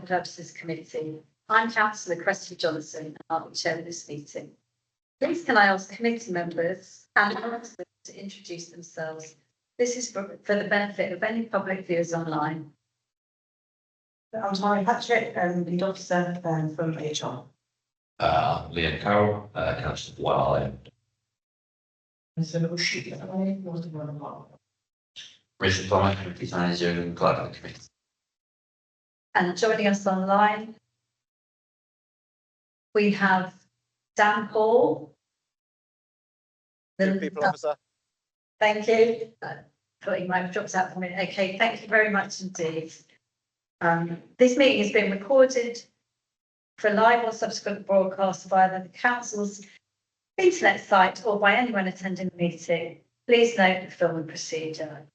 Purposes Committee. I'm Councillor Cressy Johnson, and I'll be chairing this meeting. Please can I ask committee members and councillors to introduce themselves. This is for the benefit of any public viewers online. I'm Tara Patrick, lead officer from HR. Liam Carroll, councillor for White Island. Richard Plummer, committee manager and clerk of the committee. And joining us online, we have Dan Paul. People officer. Thank you. Thought you might have dropped out for a minute. Okay, thank you very much indeed. This meeting has been recorded for live or subsequent broadcast via the council's internet site or by anyone attending the meeting. Please note the filming procedure.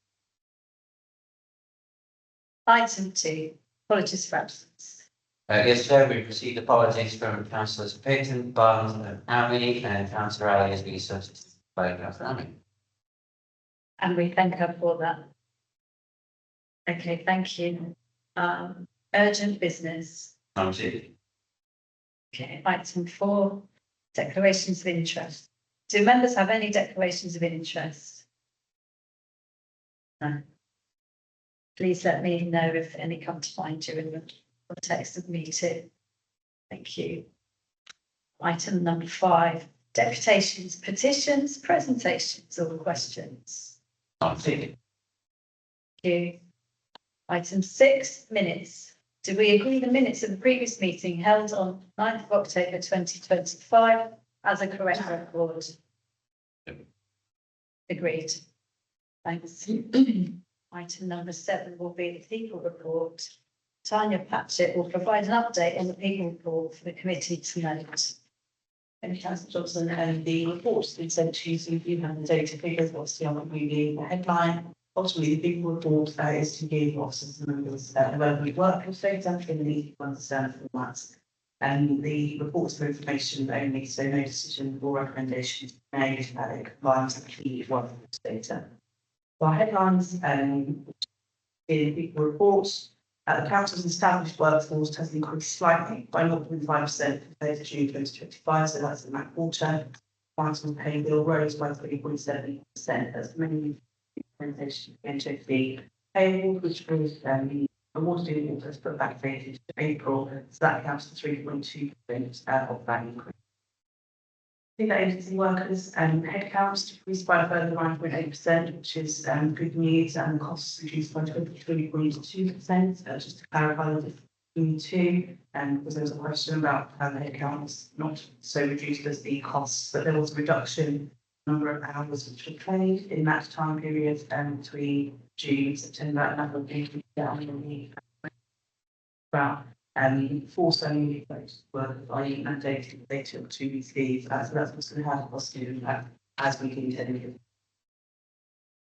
Item 2, apologies for absence. Yes, Chair, we've received apologies from councillors Payton, Barnes and Ami, and councillor Ali has been substituted by councillor Ami. And we thank her for that. Okay, thank you. Urgent business. Noted. Okay, item 4, declarations of interest. Do members have any declarations of interest? No. Please let me know if any come to mind during the context of the meeting. Thank you. Item number 5, deputations, petitions, presentations or questions. Noted. Thank you. Item 6, minutes. Do we agree the minutes of the previous meeting held on 9th of October 2025 as a correct record? Agreed. Thanks. Item number 7 will be the people report. Tanya Patchett will provide an update on the people report for the committee to note. And Councillor Johnson, and the report's been sent to you, so you have the data figures, obviously on the headline. Ultimately, the big report is to give officers and members relevant work with data in the easy to understand formats. And the reports for information only, so no decision or recommendation made compliance with key work data. Our headlines in the people report. The council's established workforce has increased slightly by 0.5% compared to June 2025, so that's in that quarter. Council's paying bill rose by 3.7%. That's mainly implementation of NHB payable, which was awarded in August but backdated to April, so that accounts for 3.2% of that increase. The agency workers headcounts decreased by a further 9.8%, which is good news, and costs reduced by 23.2%. Just to clarify the difference between the two, because there was a question about how the headcount was not so reduced as the costs, but there was a reduction in the number of hours which were paid in that time period between June and September, and that will be down in the about 4 semi workers are mandated they took 2 weeks leave, so that's what's going to have a positive impact as we continue.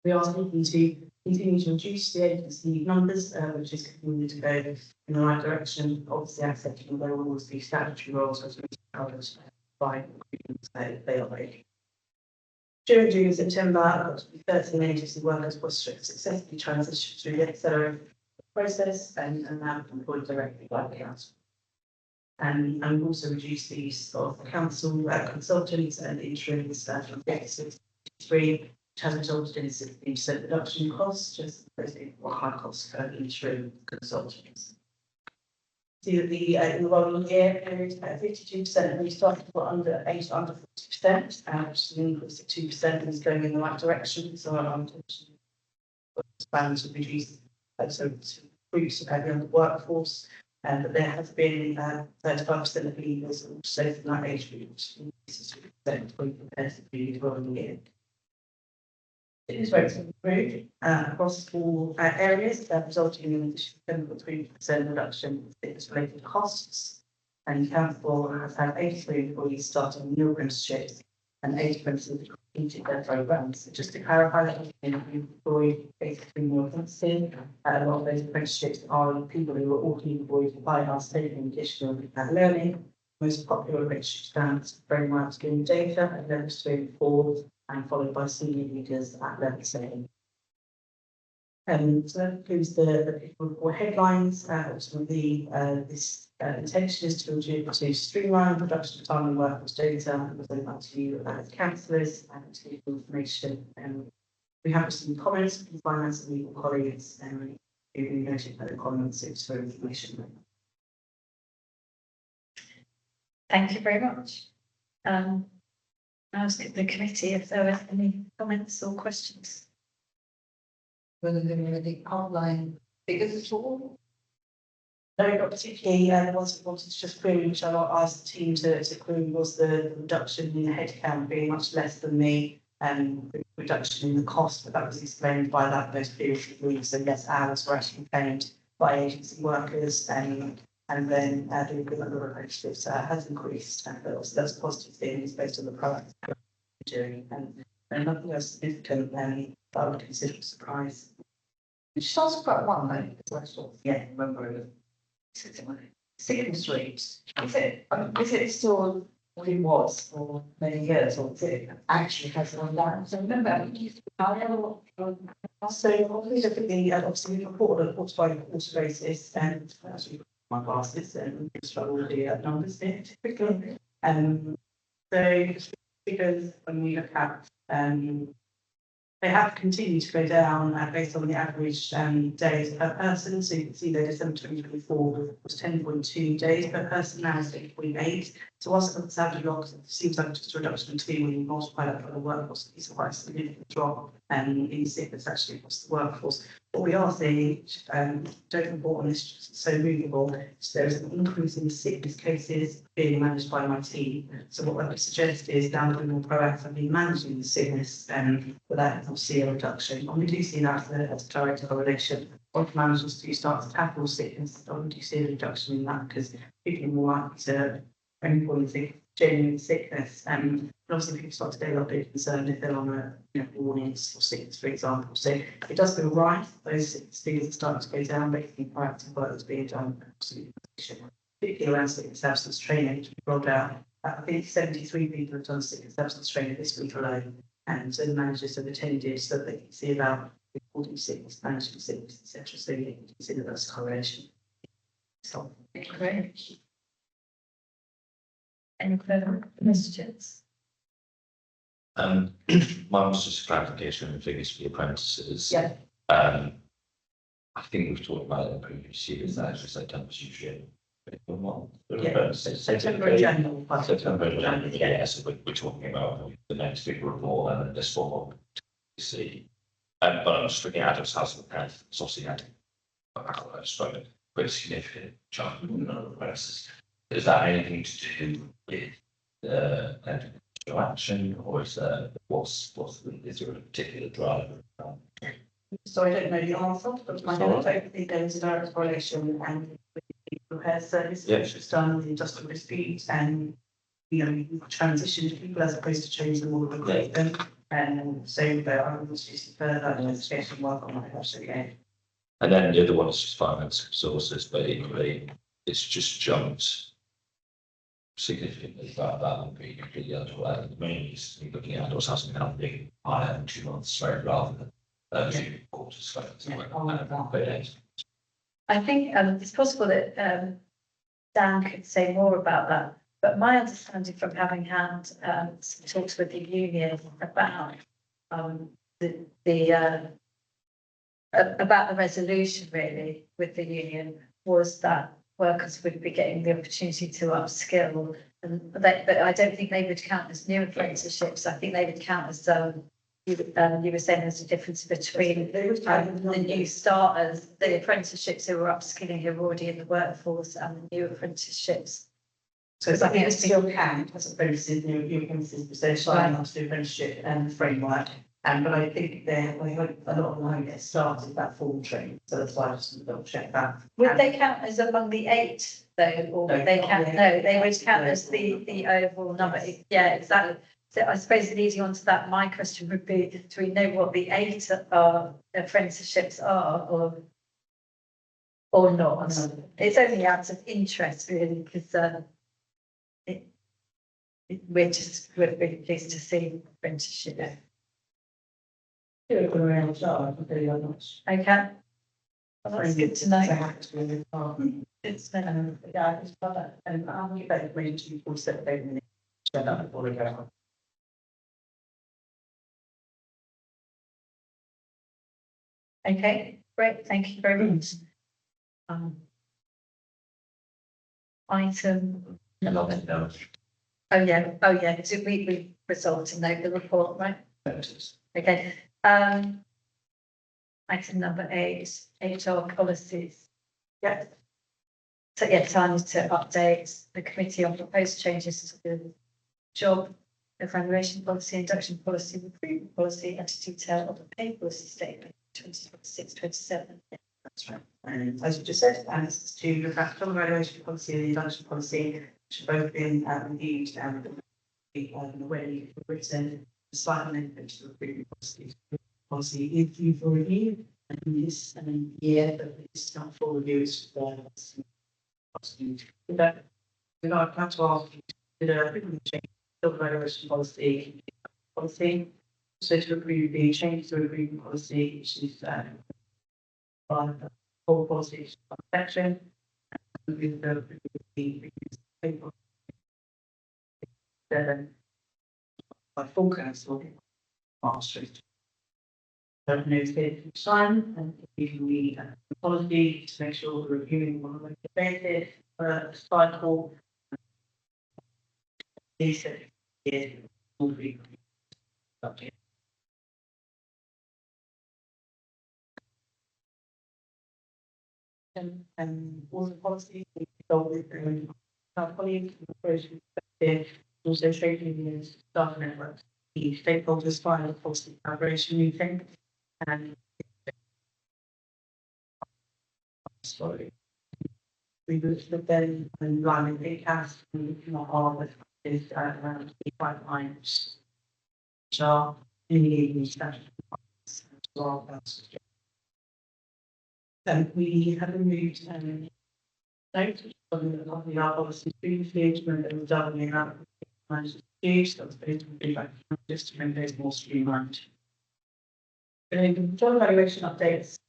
We are looking to continue to reduce the agency numbers, which is continuing to go in the right direction. Obviously, accepting there will always be statutory roles as we covered by agreements they are making. During June and September, approximately 13 agency workers were successfully transitioned through the accelerated process and now employed directly by the council. And we've also reduced the use of council consultants and interims from 6 to 3, which has resulted in a 16% reduction in costs, just or high costs for interim consultants. See that in the rolling year period, 52% of new staff were under 40%, which is an increase of 2% and is going in the right direction. So our intention plans to reduce so to increase the workforce, but there has been 35% of leavers also from that age group, which increases 2% when compared to the previous rolling year. Fitness rates have improved across all areas, resulting in an additional 7.3% reduction in fitness-related costs. And Council has had 83 employees starting new apprenticeships and 8 apprentices completed their programmes. So just to clarify that we've employed basically more apprentices. A lot of those apprenticeships are people who are already employed by us taking additional learning. Most popular apprenticeship stands very much doing data at level 3 and 4, and followed by senior leaders at level 7. So that includes the people report headlines. Ultimately, this intention is to streamline production of time and workforce data and present that to you as councillors and to give you information. We have received comments from finance and legal colleagues and we noted that the comments is for information. Thank you very much. I'll ask the committee if there are any comments or questions. Whether there were any outline figures at all? No, not particularly. The ones we wanted to just query, which I asked the team to query, was the reduction in the headcount being much less than the reduction in the cost, but that was explained by those periods of leave. So yes, hours were actually claimed by agency workers, and then the number of apprenticeships has increased, and that's a positive thing. It's based on the proactive work we're doing, and nothing else significant. I would consider a surprise. Which sounds quite one, though, as I sort of Yeah. remember it. Second Street, is it still what it was for many years, or is it actually has gone down? So remember, I used to be So obviously look at the obviously we report on a quarter basis, and actually my glasses and struggle with the numbers there typically. So because when we look at they have continued to go down based on the average days per person. So you can see that December 2024 was 10.2 days per person, now it's 8.8. So whilst it sounds a lot, it seems like just a reduction in 2 when you multiply that by the workforce, it's quite a significant drop in sickness actually across the workforce. What we are seeing, don't report on this, so movable, so there is an increase in sickness cases being managed by my team. So what I would suggest is now that we're more proactively managing the sickness, without see a reduction. And we do see that as a direct correlation. Once managers do start to tackle sickness, we do see a reduction in that because people are more likely to only genuine sickness. And obviously people start to get a little bit concerned if they're on a warnings for sickness, for example. So it does feel right, those figures are starting to go down, basically proactive work that's being done, absolutely, particularly around sickness absence training, which we rolled out. I think 73 people have done sickness absence training this week alone. And so the managers have attended so that they can see about reporting sickness, managing sickness, etc. So you can consider that's a correlation. So Great. Any further questions? Mine was just a clarification on the figures for the apprentices. Yeah. I think we've talked about it in previous years, that actually September was usually September and January. September and January, yeah, so we're talking about the next big report and then this one we see. But I'm just looking at Adam's House of Health, it's obviously had quite a significant chunk of the number of apprentices. Is that anything to do with action, or is there is there a particular driver? So I don't know the answer, but I don't think there is a direct correlation and with the repair service, which was done with the industrial dispute, and we've transitioned people as opposed to change them or recruit them. And so but I will see further investigation work on that actually again. And then the other one is just finance resources, but equally it's just jumped significantly. That would be completely underway at the moment. Is looking at adults housing and being higher than 2 months straight rather than 2 quarters. I think it's possible that Dan could say more about that, but my understanding from having had some talks with the union about about the resolution really with the union was that workers would be getting the opportunity to upskill, but I don't think they would count as new apprenticeships. I think they would count as you were saying there's a difference between the new starters, the apprenticeships who are upskilling, who are already in the workforce, and the new apprenticeships. So I think it still count as apprentices, new apprentices, because they're signing up to the apprenticeship and framework. But I think they hope a lot of them haven't get started that full training, so that's why I just double check that. Would they count as among the 8 though, or would they count? No, they would count as the overall number. Yeah, exactly. So I suppose leading on to that, my question would be: do we know what the 8 apprenticeships are, or not? It's only out of interest, really, because we're really pleased to see apprenticeship. Do it around, so I can tell you how much. Okay. Well, that's good to know. It's, Yeah, it's about that, and I'll get that information to you for September. Shut up, before we go. okay, great, thank you very much. Item, Nothing else. oh yeah, so we resolved to note the report, right? Notice. Okay, item number 8, HR policies. Yeah. So yeah, time is to update the committee on proposed changes to the job evaluation policy, induction policy, recruitment policy, and to detail of the pay policy statement 2026-27. That's right. And as you just said, and this is to look at job evaluation policy and the induction policy, which have both been reviewed and already written, the slight amendment to the recruitment policy if you've reviewed and this year, but it's not full reviews. We're not going to ask you to change job evaluation policy, so to approve the change to recruitment policy, which is by the whole policy section. With the by full council, master. Don't know if it's sign and giving me a policy to make sure we're reviewing one of the benefits cycle. These years will be updated. And all the policies we go with our colleagues, also strengthening the staff networks, the stakeholders final policy collaboration meeting, and sorry. We would look then in line with ACAS and not all of it is around the pipelines, which are in the statute. We have removed notes from the policy previously, when they were doubling up. Managed to do, so it's based on feedback, just to make those more streamlined. Job evaluation updates,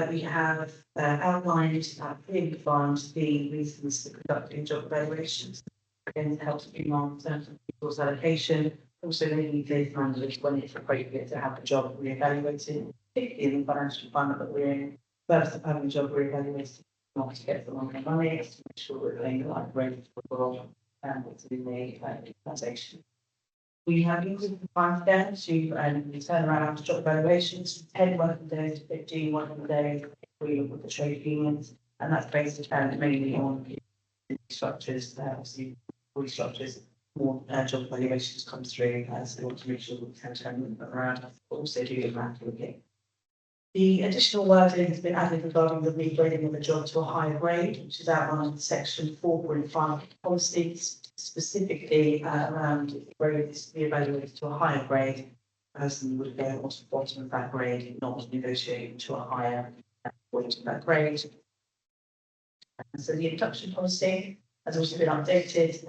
we have outlined clearly defined the reasons for conducting job evaluations. Again, to help streamline in terms of people's allocation. Also, they need data managers when it's appropriate to have a job re-evaluated, particularly in the financial climate that we're in. First, of having a job re-evaluated, not to get the long money, it's to make sure we're paying the right rate for the role and what's in the organisation. We have used the time scale to turn around job evaluations, 10 working days to 15 working days, if we look at the trade unions, and that's based mainly on structures, obviously, structures, more job evaluations come through as they want to make sure we can turn them around, but also do the math looking. The additional wording has been added regarding the regrading of a job to a higher grade, which is outlined in section 4.5 policies, specifically around if the grade is to be evaluated to a higher grade, the person would go on to the bottom of that grade, not negotiating to a higher point of that grade. And so the induction policy has also been updated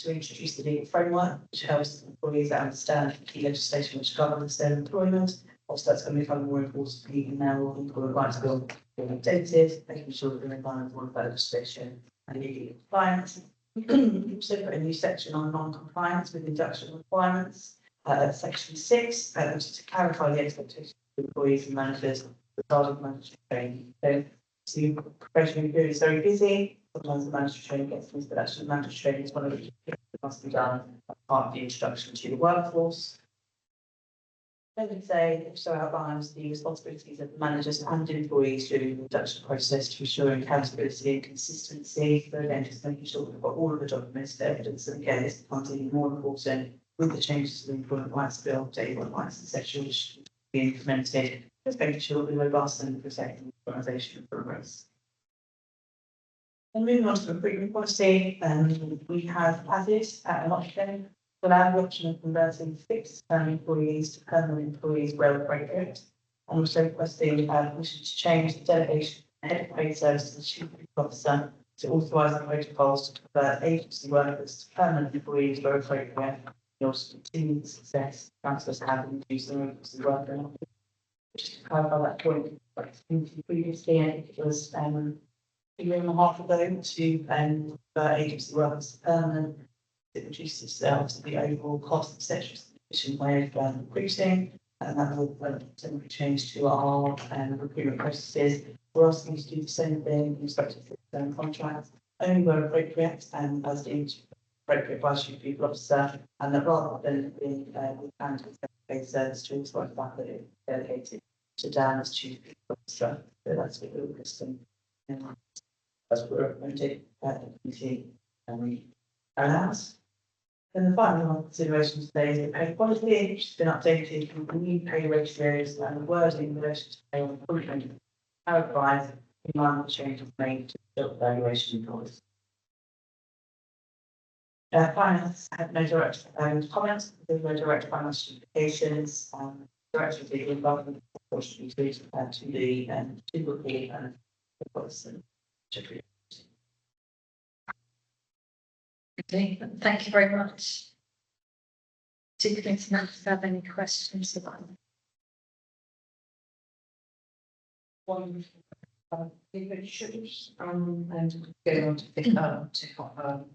to introduce the legal framework, which helps employees understand the key legislation which governs their employment. Also, that's going to become more important now. All the rights bill being updated, making sure that we're in line with all of that legislation and legal compliance. Also put a new section on non-compliance with induction requirements. Section 6, which is to clarify the expectations of employees and managers regarding mandatory training. So, the professional period is very busy. Sometimes the mandatory training gets missed, but actually mandatory training is one of the things that must be done as part of the introduction to the workforce. I would say also outlines the responsibilities of managers and employees during the induction process to ensure accountability and consistency. So again, just making sure that we've got all of the documents, evidence, and again, this becomes even more important with the changes to the Employment Rights Bill, Data Rights, etc., which will be implemented. Just making sure that we're robust and protecting the organisation progress. And moving on to the recruitment policy, we have added an option to allow the option of converting fixed-term employees to permanent employees where appropriate, and also requesting permission to change the delegation of head of trade service to the chief recruitment officer to authorise the protocols to convert agency workers to permanent employees where appropriate, your continued success, councillors have reduced the rates of work. Just to clarify that point, like previously, I think it was a year and a half ago to agency workers to permanent. It reduces the overall cost of such an efficient way of recruiting, and that will simply change to our recruitment processes. We're asking you to do the same thing in respect to fixed-term contracts, only where appropriate and as deemed appropriate by chief people officer, and that rather than being with and service to work that it delegated to Dan as chief people officer. So that's what we're listing. That's what we're recommending the committee allows. And the final consideration today is the pay policy, which has been updated with the new pay ratios and the wording in relation to pay improvement. Clarified in line with changes made to the valuation policy. Finance had no direct comments, there were no direct financial implications, director of the environment unfortunately to the report and the policy. Okay, thank you very much. Do committee members have any questions about it? One, it should, and go on to pick up to,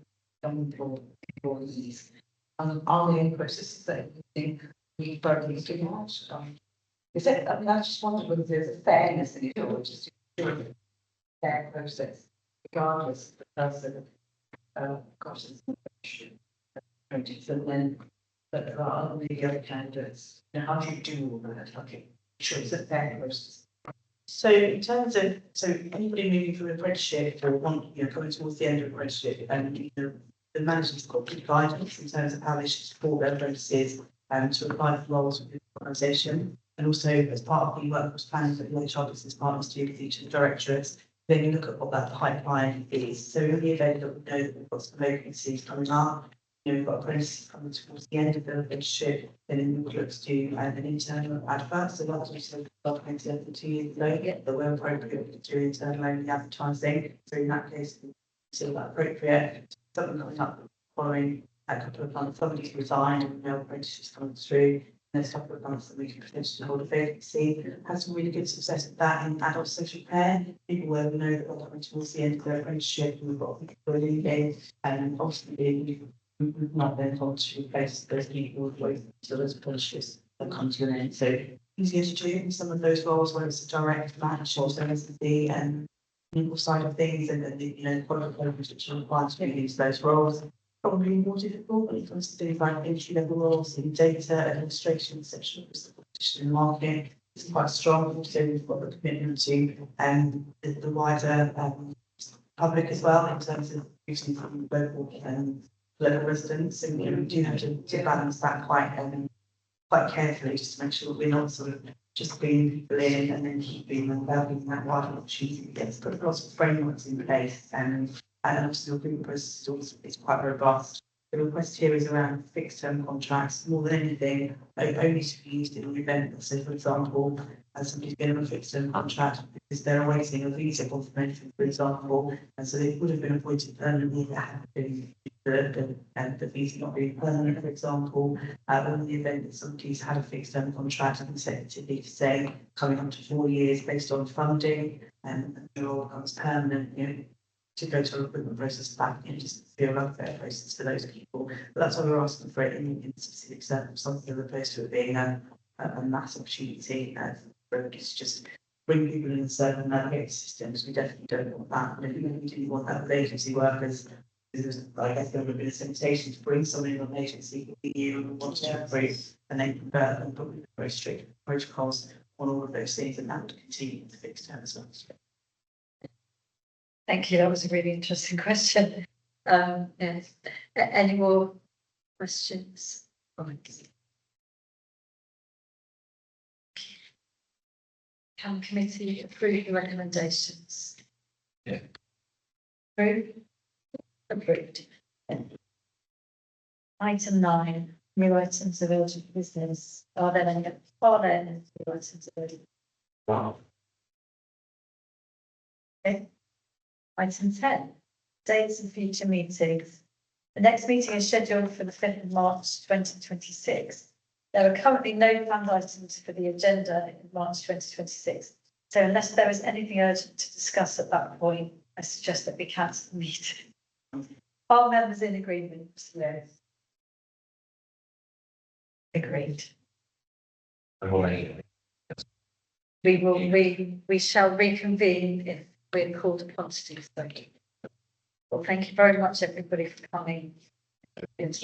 employees. Are there any processes that you think we both need to launch? Is it, I mean, I just wondered whether there's a fairness in it or just a fair process, regardless of the person, costs and then, but there are the other candidates. Now, how do you do all that? Okay, sure, it's a fair process. So in terms of, so anybody moving from apprenticeship or want, coming towards the end of apprenticeship, and the manager's got good guidance in terms of how they should support their apprentices to apply for roles within the organisation. And also as part of the workforce planning that the HR business partners do with each of the directorates, then you look at what that pipeline is. So in the event that we know that we've got some vacancies coming up, we've got apprentices coming towards the end of the apprenticeship, then we would look to do an internal advert. So that's also documented 2 years ago, that we're appropriate to do internal only advertising. So in that case, we consider that appropriate. Something coming up following a couple of months, somebody's resigned and no apprentices coming through. There's a couple of months that we can potentially hold a vacancy. Had some really good success with that in adult social care. People where we know that they're coming towards the end of their apprenticeship and we've got people who are leaving, and obviously we've not been told to replace those people with those apprenticeships that come to an end. So easier to do in some of those roles where it's a direct match, or so as the legal side of things and the qualifications which are required to be into those roles. Probably more difficult when it comes to things like entry level roles in data administration, section of competition and marketing. It's quite strong. So we've got the commitment to the wider public as well in terms of using local residents, and we do have to balance that quite carefully just to make sure that we're not sort of just bringing people in and then keeping them without giving that wider opportunity. Yes, put lots of frameworks in place and obviously the recruitment process is quite robust. The request here is around fixed term contracts more than anything, only to be used in an event. So for example, as somebody's been on a fixed term contract because they're awaiting a visa confirmation, for example, and so they would have been appointed permanently if they hadn't been the visa not being permanent, for example, or in the event that somebody's had a fixed term contract and consecutively to say coming up to 4 years based on funding and the role becomes permanent, to go to a recruitment process back and just be a welfare process for those people. But that's why we're asking for it in specific circumstances as opposed to it being a mass opportunity for us to just bring people in and serve and navigate the systems. We definitely don't want that. And if we do want that with agency workers, I guess there would have been a temptation to bring someone in on agency for the year and want to improve and then convert them, but with very strict protocols on all of those things, and that would continue to fixed term as well. Thank you, that was a really interesting question. Yes. Any more questions? Can committee approve the recommendations? Yeah. Approved? Approved. Item 9, new items of urgent business. Are there any new items of urgent? Wow. Okay. Item 10, dates of future meetings. The next meeting is scheduled for the 5th of March 2026. There are currently no planned items for the agenda in March 2026. So unless there is anything urgent to discuss at that point, I suggest that we cancel the meeting. Are members in agreement? Yes. Agreed. I'm already. We shall reconvene if we're called upon to do so. Well, thank you very much, everybody, for coming. It's